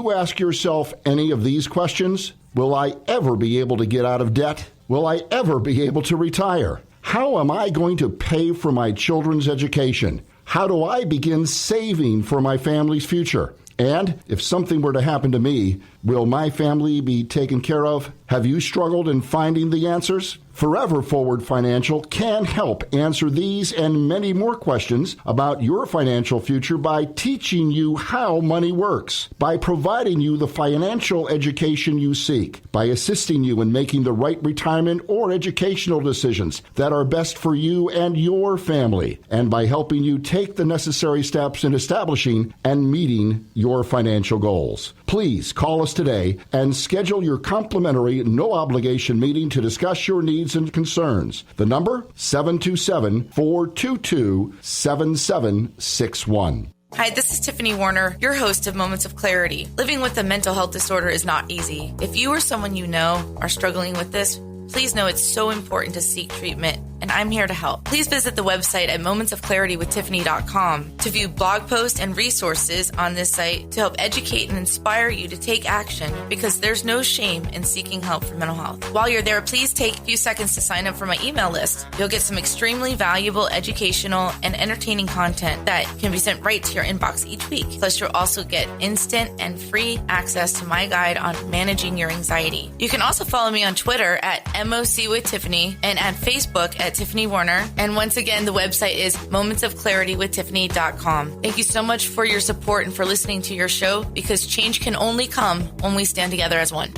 you ask yourself any of these questions? Will I ever be able to get out of debt? Will I ever be able to retire? How am I going to pay for my children's education? How do I begin saving for my family's future? And if something were to happen to me, will my family be taken care of? Have you struggled in finding the answers? Forever Forward Financial can help answer these and many more questions about your financial future by teaching you how money works, by providing you the financial education you seek, by assisting you in making the right retirement or educational decisions that are best for you and your family, and by helping you take the necessary steps in establishing and meeting your financial goals. Please call us today and schedule your complimentary, no-obligation meeting to discuss your needs and concerns. The number, 727-422-7761. Hi, this is Tiffany Werner, your host of Moments of Clarity. Living with a mental health disorder is not easy. If you or someone you know are struggling with this, please know it's so important to seek treatment, and I'm here to help. Please visit the website at momentsofclaritywithtiffany.com to view blog posts and resources on this site to help educate and inspire you to take action, because there's no shame in seeking help for mental health. While you're there, please take a few seconds to sign up for my email list. You'll get some extremely valuable educational and entertaining content that can be sent right to your inbox each week. Plus, you'll also get instant and free access to my guide on managing your anxiety. You can also follow me on Twitter at MOC with Tiffany and at Facebook at Tiffany Werner. And once again, the website is momentsofclaritywithtiffany.com. Thank you so much for your support and for listening to your show, because change can only come when we stand together as one.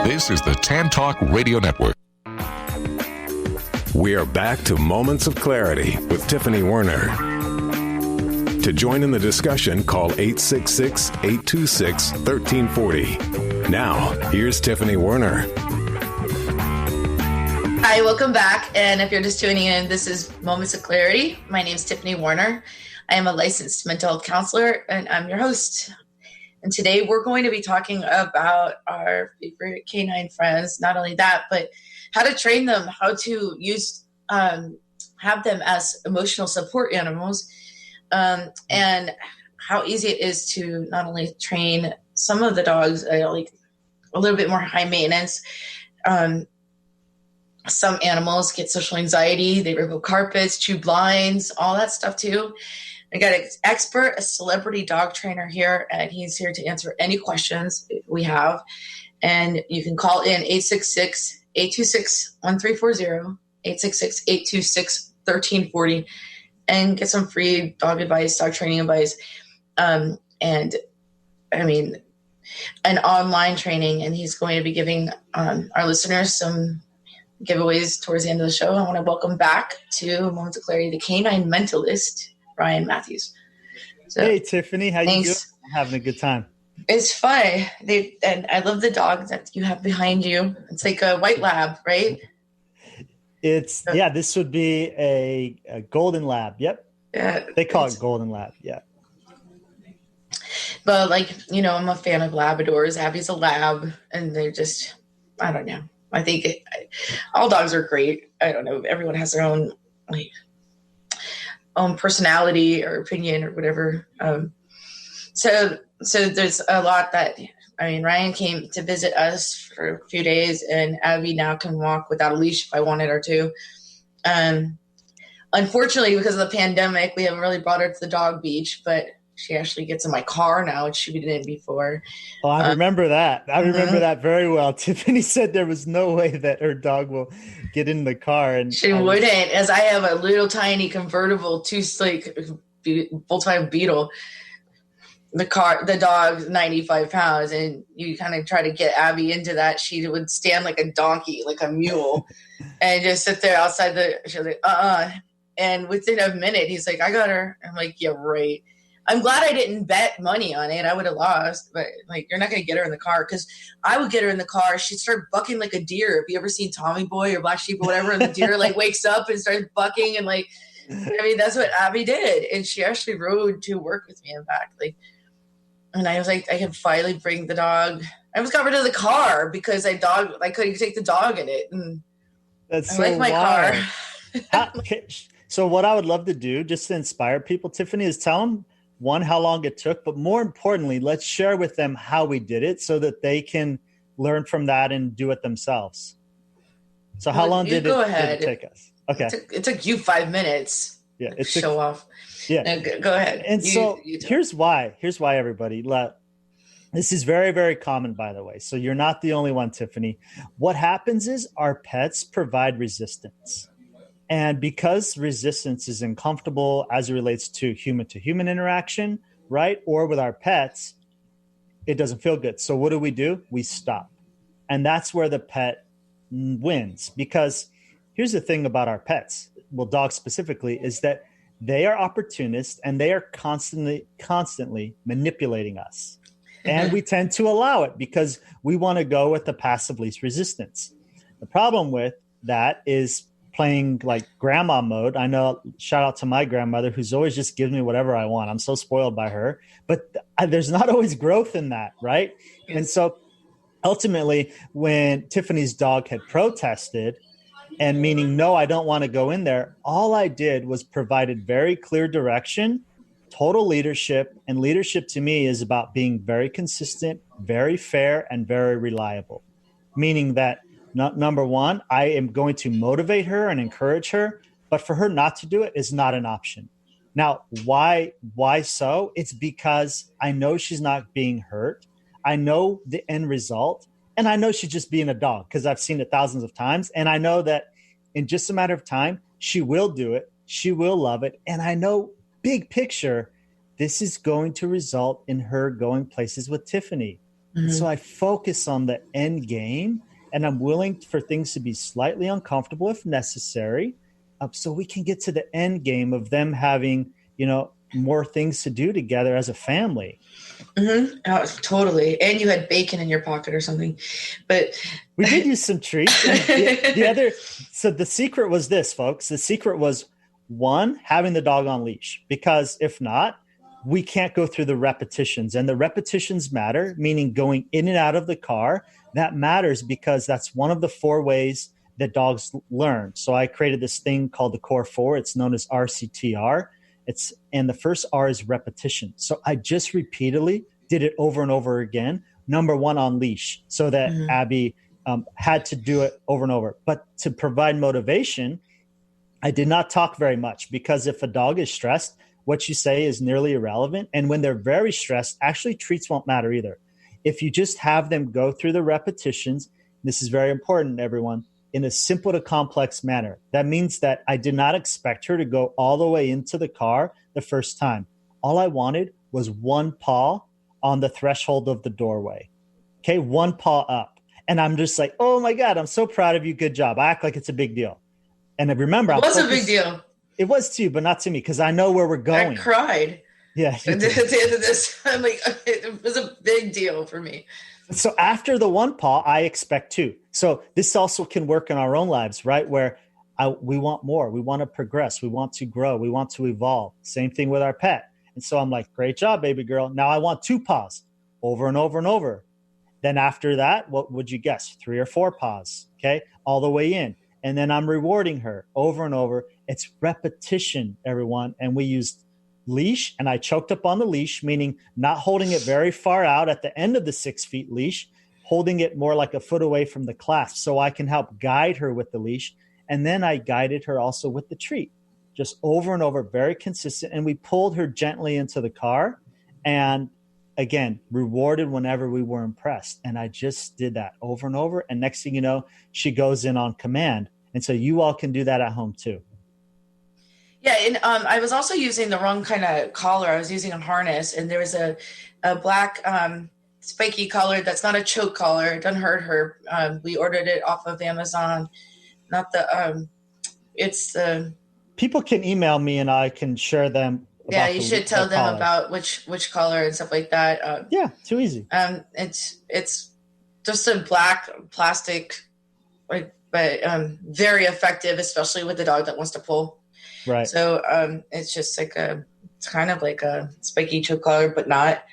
This is the Tan Talk Radio Network. We are back to Moments of Clarity with Tiffany Werner. To join in the discussion, call 866-826-1340. Now, here's Tiffany Werner. Hi, welcome back. And if you're just tuning in, this is Moments of Clarity. My name is Tiffany Werner. I am a licensed mental health counselor, and I'm your host. And today we're going to be talking about our favorite K-9 friends. Not only that, but how to train them, how to have them as emotional support animals, and how easy it is to not only train some of the dogs, like a little bit more high maintenance. Some animals get social anxiety, they remove carpets, chew blinds, all that stuff too. I got an expert, a celebrity dog trainer here, and he's here to answer any questions we have. And you can call in 866-826-1340, 866-826-1340, and get some free dog advice, dog training advice. And I mean, an online training, and he's going to be giving our listeners some giveaways towards the end of the show. I want to welcome back to Moments of Clarity the K-9 mentalist, Ryan Matthews. So, hey, Tiffany, how you doing? I'm having a good time. It's fun. And I love the dog that you have behind you. It's like a white lab, right? This would be a golden lab. Yep. Yeah. They call it golden lab. Yeah. But I'm a fan of Labradors. Abby's a lab, and they're just, I don't know. I think all dogs are great. I don't know. Everyone has their own own personality or opinion or whatever. So there's a lot that, Ryan came to visit us for a few days, and Abby now can walk without a leash if I wanted her to. Unfortunately, because of the pandemic, we haven't really brought her to the dog beach, but she actually gets in my car now, which she didn't before. Oh, I remember that. I remember that very well. Tiffany said there was no way that her dog will get in the car. And she wouldn't, as I have a little tiny convertible full-time Beetle. The dog's 95 pounds, and you kind of try to get Abby into that. She would stand like a donkey, like a mule, and just sit there outside she was like, And within a minute, he's like, I got her. I'm like, yeah, right. I'm glad I didn't bet money on it. I would have lost, but you're not going to get her in the car, because I would get her in the car. She'd start bucking like a deer. Have you ever seen Tommy Boy or Black Sheep or whatever? And the deer wakes up and starts bucking, and that's what Abby did. And she actually rode to work with me and back. And I was like, I can finally bring the dog. I almost got rid of the car because I couldn't take the dog in it. And that's I so like my wild. car. So what I would love to do, just to inspire people, Tiffany, is tell them one, how long it took, but more importantly, let's share with them how we did it so that they can learn from that and do it themselves. So how long did it take us? Okay. It took you 5 minutes. Yeah. Show off. Yeah. No, go ahead. And here's why, everybody. This is very, very common, by the way. So you're not the only one, Tiffany. What happens is our pets provide resistance. And because resistance is uncomfortable as it relates to human interaction, right? Or with our pets, it doesn't feel good. So what do? We stop. And that's where the pet wins. Because here's the thing about our pets, well, dogs specifically, is that they are opportunists and they are constantly manipulating us. And we tend to allow it because we want to go with the passive least resistance. The problem with that is playing like grandma mode. I know, shout out to my grandmother who's always just gives me whatever I want. I'm so spoiled by her, but there's not always growth in that, right? Yes. And so ultimately, when Tiffany's dog had protested and meaning, no, I don't want to go in there, all I did was provided very clear direction, total leadership. And leadership to me is about being very consistent, very fair, and very reliable. Meaning that, number one, I am going to motivate her and encourage her, but for her not to do it is not an option. Now, why so? It's because I know she's not being hurt. I know the end result, and I know she's just being a dog because I've seen it thousands of times. And I know that in just a matter of time, she will do it. She will love it. And I know, big picture, this is going to result in her going places with Tiffany. Mm-hmm. So I focus on the end game, and I'm willing for things to be slightly uncomfortable if necessary, so we can get to the end game of them having, more things to do together as a family. Mm-hmm. Oh, totally. And you had bacon in your pocket or something, but we did use some treats. So the secret was this, folks. The secret was, one, having the dog on leash, because if not, we can't go through the repetitions, and the repetitions matter, meaning going in and out of the car. That matters because that's one of the 4 ways that dogs learn. So I created this thing called the Core 4. It's known as RCTR. And the first R is repetition. So I just repeatedly did it over and over again. Number 1, on leash, so that Abby had to do it over and over. But to provide motivation, I did not talk very much, because if a dog is stressed, what you say is nearly irrelevant. And when they're very stressed, actually treats won't matter either. If you just have them go through the repetitions, this is very important, everyone, in a simple to complex manner. That means that I did not expect her to go all the way into the car the first time. All I wanted was 1 paw on the threshold of the doorway. Okay, 1 paw up. And I'm just like, oh my God, I'm so proud of you. Good job. I act like it's a big deal. And remember, it was a big deal. It was to you, but not to me, because I know where we're going. I cried. Yeah. At the end of this, I'm like, it was a big deal for me. So after the 1 paw, I expect 2. So this also can work in our own lives, right? Where we want more. We want to progress. We want to grow. We want to evolve. Same thing with our pet. And so I'm like, great job, baby girl. Now I want 2 paws over and over and over. Then after that, what would you guess? 3 or 4 paws, okay? All the way in. And then I'm rewarding her over and over. It's repetition, everyone. And we used leash, and I choked up on the leash, meaning not holding it very far out at the end of the 6 feet leash, holding it more like a foot away from the clasp so I can help guide her with the leash. And then I guided her also with the treat, just over and over, very consistent. And we pulled her gently into the car, and again, rewarded whenever we were impressed. And I just did that over and over. And next thing you know, she goes in on command. And so you all can do that at home too. Yeah, and I was also using the wrong kind of collar. I was using a harness, and there was a black spiky collar that's not a choke collar. It doesn't hurt her. We ordered it off of Amazon. Not the it's the people can email me and I can share them. Yeah, you should tell them about which color and stuff like that. Yeah, too easy. It's just a black plastic, but very effective, especially with the dog that wants to pull. Right. So it's just like it's kind of like a spiky choke collar, but not.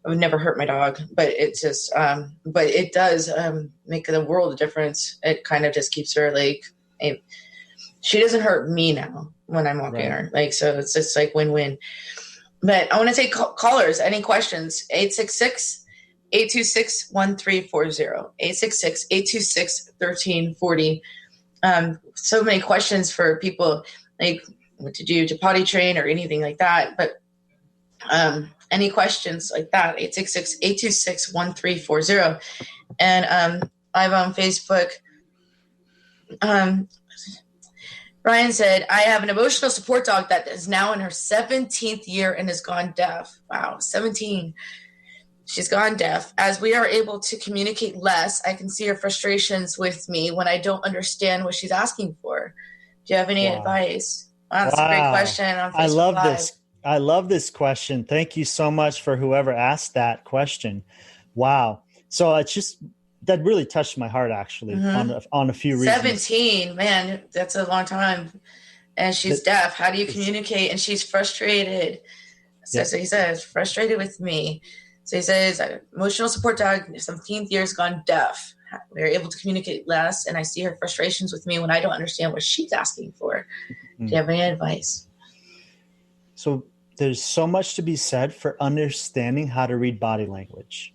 I would never hurt my dog, but it just but it does make the world of difference. It kind of just keeps her like she doesn't hurt me now when I'm walking her. Like, so it's just like win-win. But I want to take callers. Any questions? 866-826-1340. 866-826-1340. So many questions for people, like what to do to potty train or anything like that. But any questions like that, 866-826-1340. And I'm on Facebook. Ryan said, I have an emotional support dog that is now in her 17th year and has gone deaf. Wow, 17. She's gone deaf. As we are able to communicate less, I can see her frustrations with me when I don't understand what she's asking for. Do you have any advice? Wow, that's a great question. On Facebook I love Live. this. I love this question. Thank you so much for whoever asked that question. Wow. So it's just, that really touched my heart, actually, on a few reasons. 17, man, that's a long time. And she's deaf. How do you communicate? And she's frustrated. So he says, frustrated with me. So he says, emotional support dog, 17th year has gone deaf. We're able to communicate less, and I see her frustrations with me when I don't understand what she's asking for. Do you have any advice? So there's so much to be said for understanding how to read body language.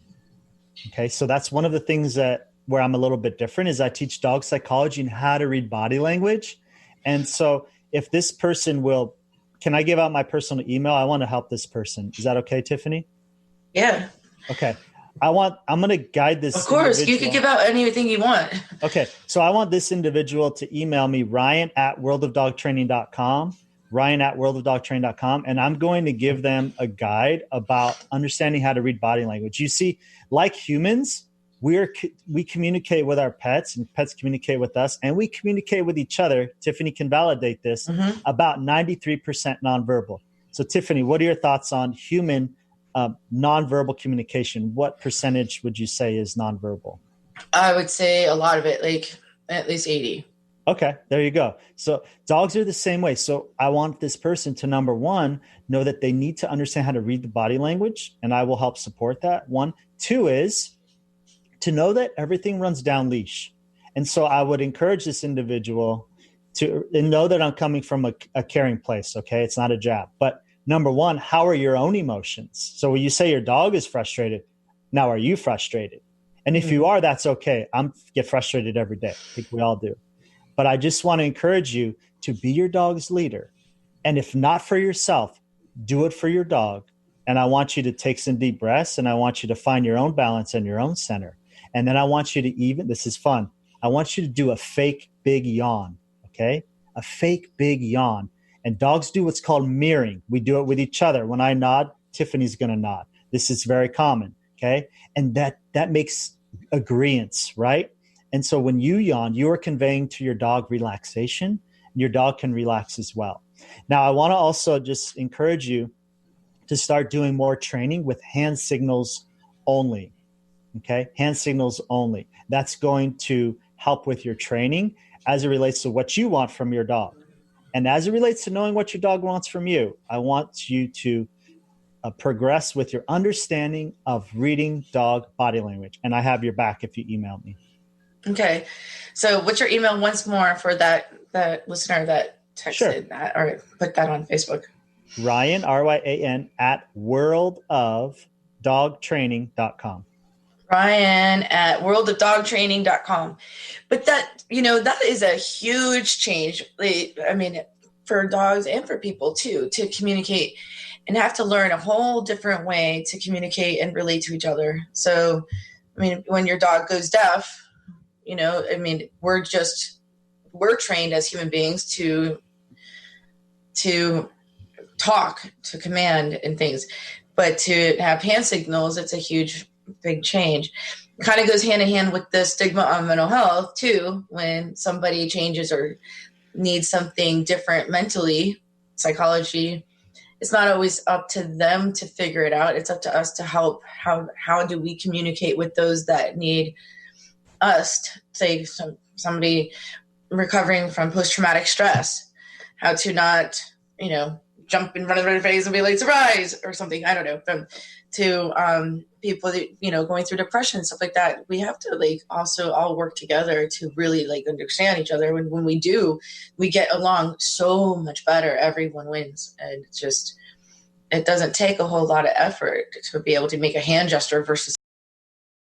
Okay, so that's one of the things where I'm a little bit different is I teach dog psychology and how to read body language. And so if this person can I give out my personal email? I want to help this person. Is that okay, Tiffany? Yeah. Okay. I'm going to guide this. Of course, you can give out anything you want. Okay. So I want this individual to email me, Ryan@worldofdogtraining.com, Ryan@worldofdogtraining.com. And I'm going to give them a guide about understanding how to read body language. You see, like humans, we communicate with our pets and pets communicate with us, and we communicate with each other. Tiffany can validate this, about 93% nonverbal. So Tiffany, what are your thoughts on human nonverbal communication? What percentage would you say is nonverbal? I would say a lot of it, like at least 80. Okay, there you go. So dogs are the same way. So I want this person to, number one, know that they need to understand how to read the body language, and I will help support that. 1. 2 is to know that everything runs down leash. And so I would encourage this individual to know that I'm coming from a caring place, okay? It's not a jab. But number one, how are your own emotions? So when you say your dog is frustrated, now are you frustrated? And if you are, that's okay. I get frustrated every day. I think we all do. But I just want to encourage you to be your dog's leader. And if not for yourself, do it for your dog. And I want you to take some deep breaths, and I want you to find your own balance and your own center. And then I want you to this is fun, I want you to do a fake big yawn, okay? A fake big yawn. And dogs do what's called mirroring. We do it with each other. When I nod, Tiffany's going to nod. This is very common, okay? And that makes agreeance, right? And so when you yawn, you are conveying to your dog relaxation. Your dog can relax as well. Now, I want to also just encourage you to start doing more training with hand signals only, okay? Hand signals only. That's going to help with your training as it relates to what you want from your dog. And as it relates to knowing what your dog wants from you, I want you to progress with your understanding of reading dog body language. And I have your back if you email me. Okay. So what's your email once more for that listener that texted that or put that on Facebook? Ryan, Ryan, @worldofdogtraining.com. Ryan@worldofdogtraining.com. But that is a huge change. I mean, for dogs and for people too, to communicate and have to learn a whole different way to communicate and relate to each other. So, I mean, when your dog goes deaf, we're trained as human beings to talk, to command and things, but to have hand signals, it's a huge, big change. It kind of goes hand in hand with the stigma on mental health too. When somebody changes or needs something different mentally, psychology, it's not always up to them to figure it out. It's up to us to help. How do we communicate with those that need us? Say somebody recovering from post-traumatic stress, how to not, jump in front of their face and be like, surprise, or something. I don't know. To people that, going through depression, stuff like that. We have to also all work together to really understand each other. When we do, we get along so much better. Everyone wins. And it doesn't take a whole lot of effort to be able to make a hand gesture versus